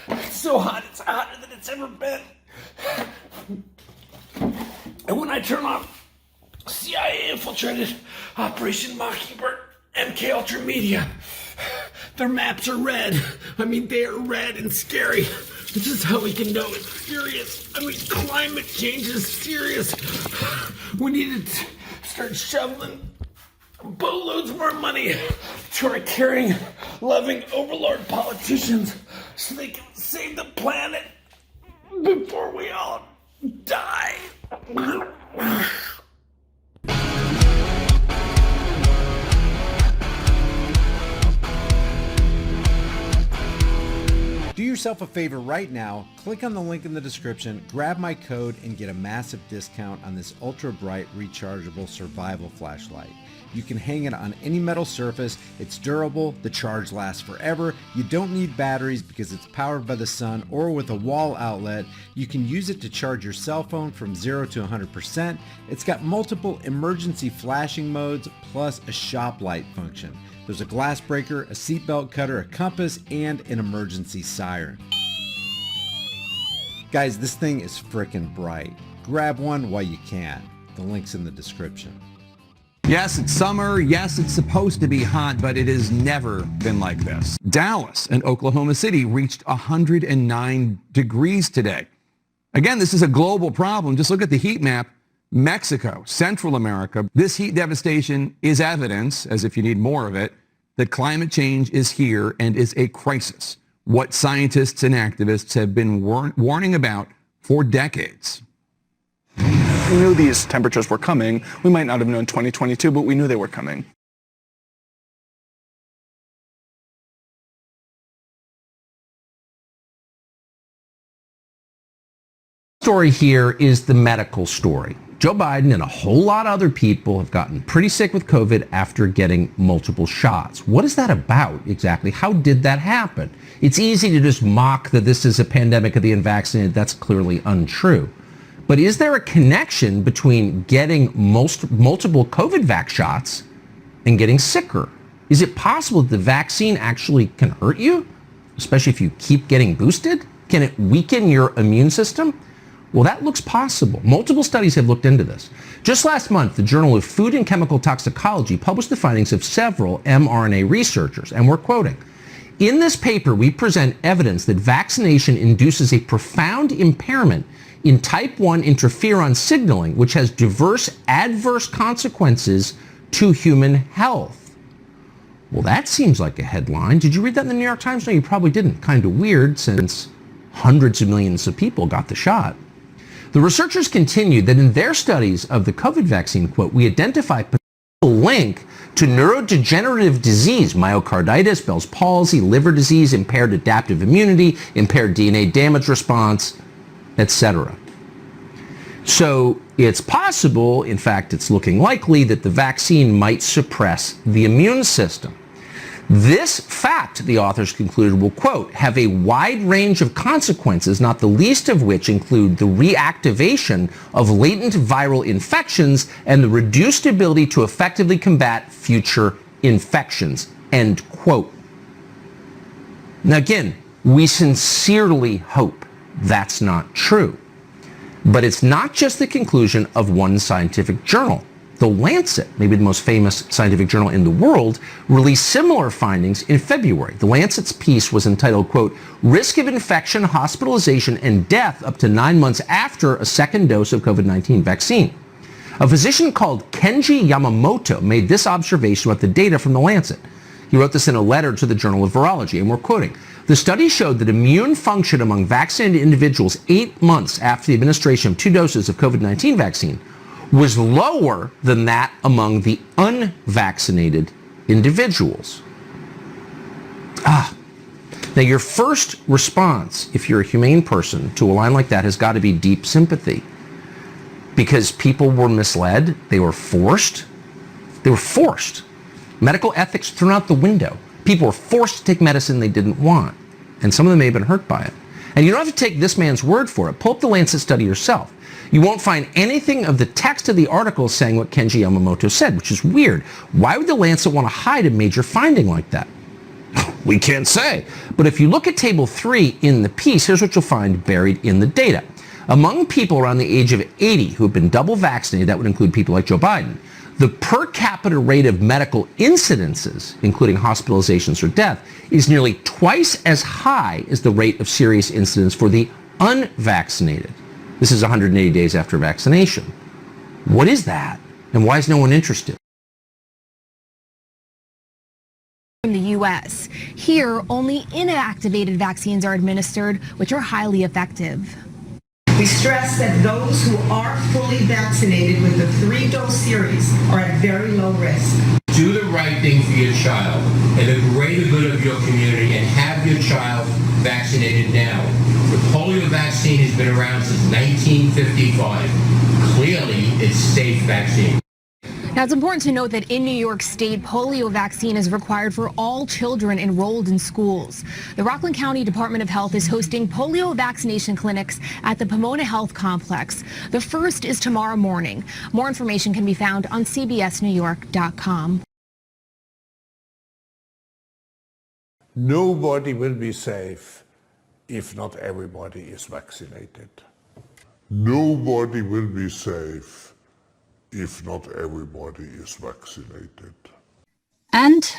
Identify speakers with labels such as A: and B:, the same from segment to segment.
A: It's so hot, it's hotter than it's ever been. And when I turn on CIA infiltrated Operation Mockingbird, MK Ultra Media, their maps are red. I mean, they are red and scary. This is how we can know it's serious. I mean, climate change is serious. We need to start shoveling boatloads more money to our caring, loving overlord politicians so they can save the planet before we all die.
B: Do yourself a favor right now, click on the link in the description, grab my code, and get a massive discount on this ultra bright rechargeable survival flashlight. You can hang it on any metal surface, it's durable, the charge lasts forever, you don't need batteries because it's powered by the sun or with a wall outlet, you can use it to charge your cell phone from 0 to 100%, it's got multiple emergency flashing modes plus a shop light function. There's a glass breaker, a seatbelt cutter, a compass, and an emergency siren. Guys, this thing is frickin' bright. Grab one while you can. The link's in the description.
C: Yes, it's summer. Yes, it's supposed to be hot, but it has never been like this. Dallas and Oklahoma City reached 109 degrees today. Again, this is a global problem. Just look at the heat map. Mexico, Central America. This heat devastation is evidence, as if you need more of it, that climate change is here and is a crisis. What scientists and activists have been warning about for decades.
D: We knew these temperatures were coming. We might not have known 2022, but we knew they were coming.
E: Story here is the medical story. Joe Biden and a whole lot of other people have gotten pretty sick with COVID after getting multiple shots. What is that about exactly? How did that happen? It's easy to just mock that this is a pandemic of the unvaccinated. That's clearly untrue. But is there a connection between getting multiple COVID vax shots and getting sicker? Is it possible that the vaccine actually can hurt you, especially if you keep getting boosted? Can it weaken your immune system? Well, that looks possible. Multiple studies have looked into this. Just last month, the Journal of Food and Chemical Toxicology published the findings of several mRNA researchers, and we're quoting, "In this paper, we present evidence that vaccination induces a profound impairment in type 1 interferon signaling, which has diverse adverse consequences to human health." Well, that seems like a headline. Did you read that in the New York Times? No, you probably didn't. Kind of weird since hundreds of millions of people got the shot. The researchers continued that in their studies of the COVID vaccine, quote, "we identify potential link to neurodegenerative disease, myocarditis, Bell's palsy, liver disease, impaired adaptive immunity, impaired DNA damage response, etc." So it's possible, in fact, it's looking likely that the vaccine might suppress the immune system. This fact, the authors concluded, will, quote, "have a wide range of consequences, not the least of which include the reactivation of latent viral infections and the reduced ability to effectively combat future infections," end quote. Now again, we sincerely hope that's not true. But it's not just the conclusion of one scientific journal. The Lancet, maybe the most famous scientific journal in the world, released similar findings in February. The Lancet's piece was entitled, quote, "Risk of infection, hospitalization, and death up to 9 months after a second dose of COVID-19 vaccine." A physician called Kenji Yamamoto made this observation about the data from the Lancet. He wrote this in a letter to the Journal of Virology, and we're quoting, "The study showed that immune function among vaccinated individuals 8 months after the administration of 2 doses of COVID-19 vaccine was lower than that among the unvaccinated individuals." Now your first response, if you're a humane person, to a line like that has got to be deep sympathy. Because people were misled, they were forced. Medical ethics thrown out the window. People were forced to take medicine they didn't want. And some of them may have been hurt by it. And you don't have to take this man's word for it. Pull up the Lancet study yourself. You won't find anything of the text of the article saying what Kenji Yamamoto said, which is weird. Why would the Lancet want to hide a major finding like that? We can't say. But if you look at Table 3 in the piece, here's what you'll find buried in the data. Among people around the age of 80 who have been double vaccinated, that would include people like Joe Biden, the per capita rate of medical incidences, including hospitalizations or death, is nearly twice as high as the rate of serious incidents for the unvaccinated. This is 180 days after vaccination. What is that? And why is no one interested?
F: In the U.S. Here, only inactivated vaccines are administered, which are highly effective.
G: We stress that those who are fully vaccinated with the 3-dose series are at very low risk.
H: Do the right thing for your child and the greater good of your community and have your child vaccinated now. The polio vaccine has been around since 1955. Clearly, it's safe vaccine.
F: Now, it's important to note that in New York State, polio vaccine is required for all children enrolled in schools. The Rockland County Department of Health is hosting polio vaccination clinics at the Pomona Health Complex. The first is tomorrow morning. More information can be found on cbsnewyork.com.
I: Nobody will be safe if not everybody is vaccinated. Nobody will be safe if not everybody is vaccinated.
J: And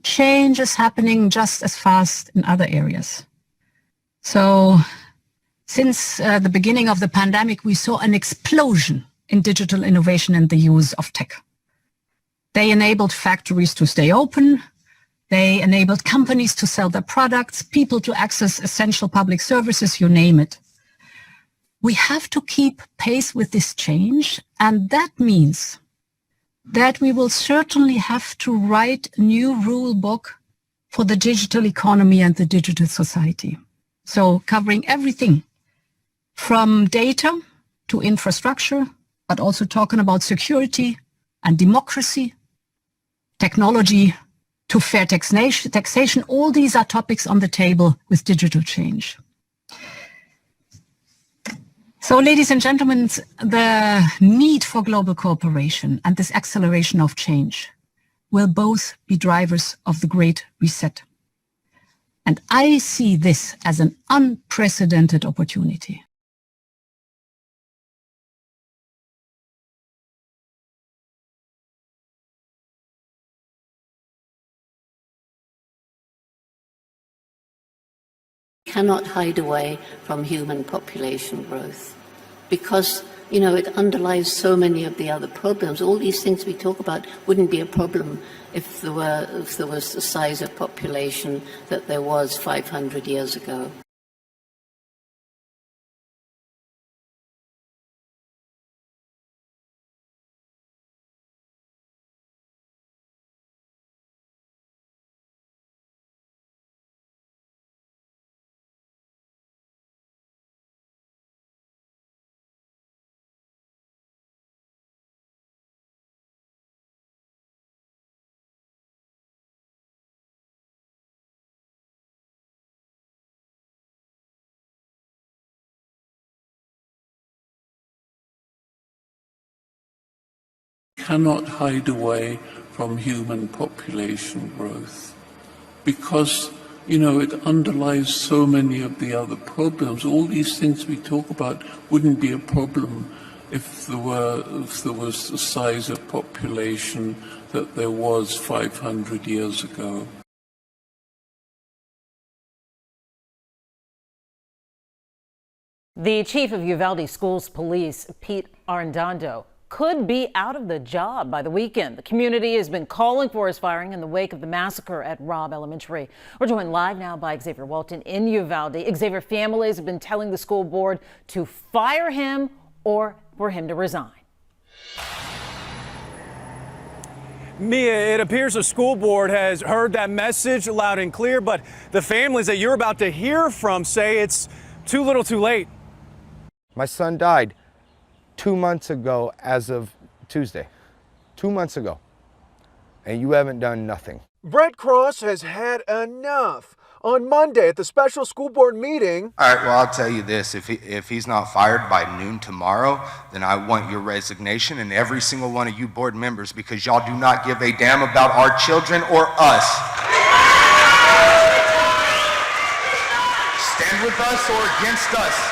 J: change is happening just as fast in other areas. So since the beginning of the pandemic, we saw an explosion in digital innovation and the use of tech. They enabled factories to stay open. They enabled companies to sell their products, people to access essential public services, you name it. We have to keep pace with this change, and that means that we will certainly have to write a new rule book for the digital economy and the digital society. So covering everything from data to infrastructure, but also talking about security and democracy, technology to fair taxation. All these are topics on the table with digital change. So, ladies and gentlemen, the need for global cooperation and this acceleration of change will both be drivers of the Great Reset. And I see this as an unprecedented opportunity.
K: Cannot hide away from human population growth because, it underlies so many of the other problems. All these things we talk about wouldn't be a problem if there was the size of population that there was 500 years ago.
L: Cannot hide away from human population growth because, it underlies so many of the other problems. All these things we talk about wouldn't be a problem if there was the size of population that there was 500 years ago.
M: The chief of Uvalde Schools Police, Pete Arredondo, could be out of the job by the weekend. The community has been calling for his firing in the wake of the massacre at Robb Elementary. We're joined live now by Xavier Walton in Uvalde. Xavier, families have been telling the school board to fire him or for him to resign.
N: Mia, it appears the school board has heard that message loud and clear, but the families that you're about to hear from say it's too little too late.
O: My son died 2 months ago as of Tuesday. 2 months ago. And you haven't done nothing.
P: Brett Cross has had enough. On Monday at the special school board meeting.
O: All right, well, I'll tell you this. If he's not fired by noon tomorrow, then I want your resignation and every single one of you board members because y'all do not give a damn about our children or us.
Q: with us or against us,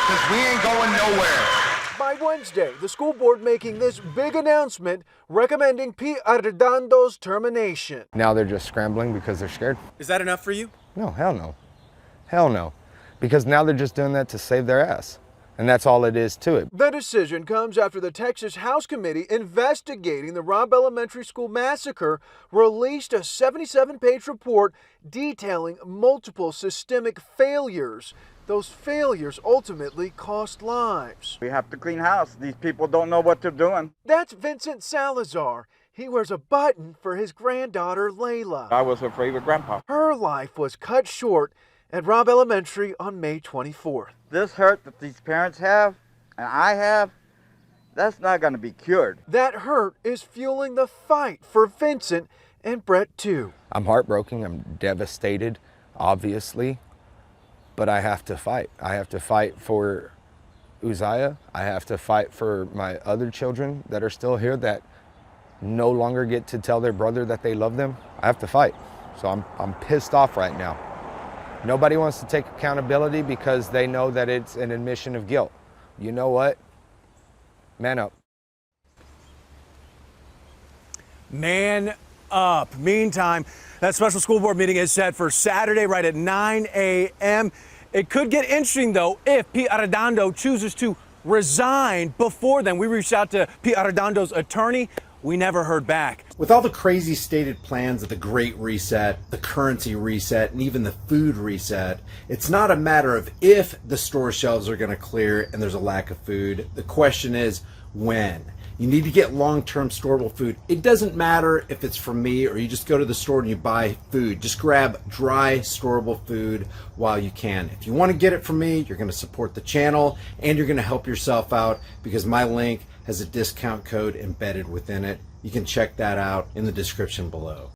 Q: because we ain't going nowhere.
P: By Wednesday, the school board making this big announcement recommending Pete Arredondo's termination.
O: Now they're just scrambling because they're scared.
N: Is that enough for you?
O: No, hell no. Hell no. Because now they're just doing that to save their ass. And that's all it is to it.
P: The decision comes after the Texas House Committee investigating the Robb Elementary School massacre released a 77-page report detailing multiple systemic failures. Those failures ultimately cost lives.
R: We have to clean house. These people don't know what they're doing.
P: That's Vincent Salazar. He wears a button for his granddaughter, Layla.
R: I was afraid of Grandpa.
P: Her life was cut short at Robb Elementary on May 24th.
R: This hurt that these parents have, and I have, that's not going to be cured.
P: That hurt is fueling the fight for Vincent and Brett too.
O: I'm heartbroken. I'm devastated, obviously. But I have to fight. I have to fight for Uzziah. I have to fight for my other children that are still here that no longer get to tell their brother that they love them. I have to fight. So I'm pissed off right now. Nobody wants to take accountability because they know that it's an admission of guilt. You know what? Man up.
N: Man up. Meantime, that special school board meeting is set for Saturday right at 9 a.m. It could get interesting, though, if Pete Arredondo chooses to resign before then. We reached out to Pete Arredondo's attorney. We never heard back.
B: With all the crazy stated plans of the Great Reset, the currency reset, and even the food reset, it's not a matter of if the store shelves are going to clear and there's a lack of food. The question is when. You need to get long-term storable food. It doesn't matter if it's from me or you just go to the store and you buy food. Just grab dry, storable food while you can. If you want to get it from me, you're going to support the channel and you're going to help yourself out because my link has a discount code embedded within it. You can check that out in the description below.